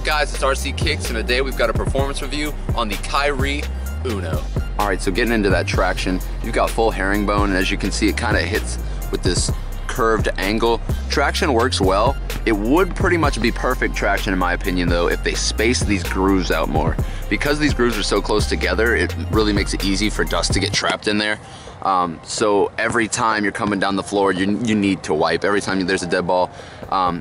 guys, it's RC Kicks, and today we've got a performance review on the Kyrie Uno. Alright, so getting into that traction, you've got full herringbone, and as you can see, it kind of hits with this curved angle. Traction works well. It would pretty much be perfect traction in my opinion though if they space these grooves out more. Because these grooves are so close together, it really makes it easy for dust to get trapped in there. So every time you're coming down the floor, you need to wipe. Every time there's a dead ball,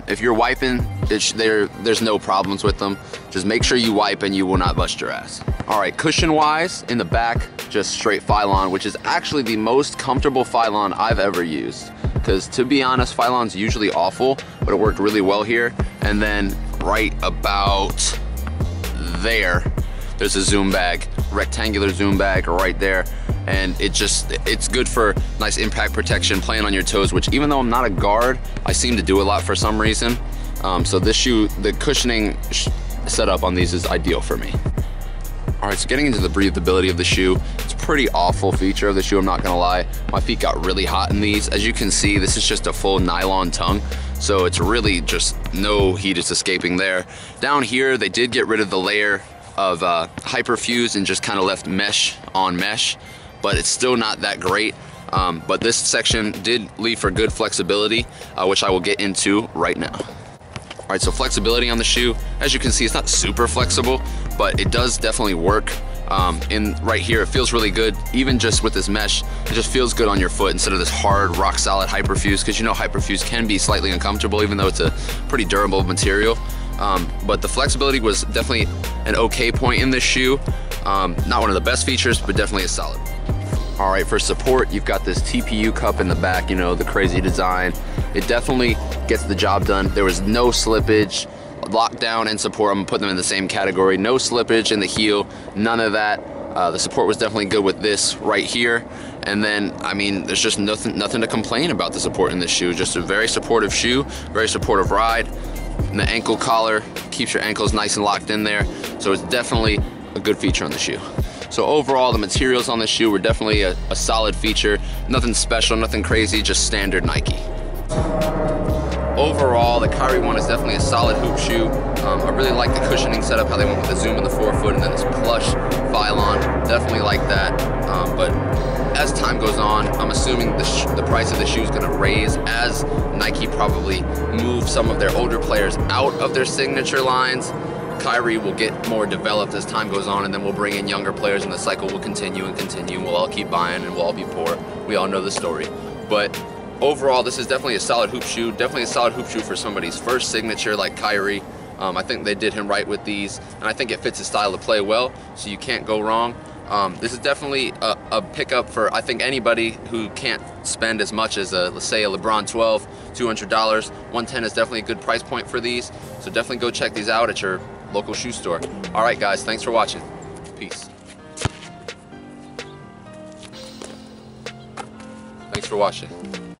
if you're wiping, there's no problems with them. Just make sure you wipe and you will not bust your ass. All right, cushion wise, in the back, just straight Phylon, which is actually the most comfortable Phylon I've ever used. Because to be honest, Phylon's usually awful, but it worked really well here. And then right about there's a zoom bag, rectangular zoom bag right there. And it's good for nice impact protection, playing on your toes, which even though I'm not a guard, I seem to do a lot for some reason. So this shoe, the cushioning setup on these is ideal for me. All right, so getting into the breathability of the shoe, it's a pretty awful feature of the shoe, I'm not gonna lie. My feet got really hot in these. As you can see, this is just a full nylon tongue, so it's really just no heat is escaping there. Down here, they did get rid of the layer of hyperfuse and just kind of left mesh on mesh, but it's still not that great. But this section did leave for good flexibility, which I will get into right now. All right, so flexibility on the shoe, as you can see, it's not super flexible, but it does definitely work. Right here, it feels really good. Even just with this mesh, it just feels good on your foot instead of this hard, rock solid hyperfuse, because you know hyperfuse can be slightly uncomfortable, even though it's a pretty durable material. But the flexibility was definitely an okay point in this shoe. Not one of the best features, but definitely a solid. All right, for support, you've got this TPU cup in the back, you know, the crazy design. It definitely gets the job done. There was no slippage. Lockdown and support, I'm gonna put them in the same category. No slippage in the heel, none of that. The support was definitely good with this right here. And then, I mean, there's just nothing to complain about the support in this shoe. Just a very supportive shoe, very supportive ride. And the ankle collar keeps your ankles nice and locked in there. So it's definitely a good feature on the shoe. So overall, the materials on the shoe were definitely a solid feature. Nothing special, nothing crazy, just standard Nike. Overall, the Kyrie one is definitely a solid hoop shoe. I really like the cushioning setup, how they went with the zoom in the forefoot and then this plush Phylon. Definitely like that. But as time goes on, I'm assuming the price of the shoe is going to raise as Nike probably move some of their older players out of their signature lines. Kyrie will get more developed as time goes on, and then we'll bring in younger players, and the cycle will continue and continue. We'll all keep buying and we'll all be poor. We all know the story. But overall, this is definitely a solid hoop shoe. Definitely a solid hoop shoe for somebody's first signature like Kyrie. I think they did him right with these, and I think it fits his style to play well, so you can't go wrong. This is definitely a pickup for, I think, anybody who can't spend as much as, let's say, a LeBron 12, $200. $110 is definitely a good price point for these, so definitely go check these out at your local shoe store. All right, guys, thanks for watching. Peace. Thanks for watching.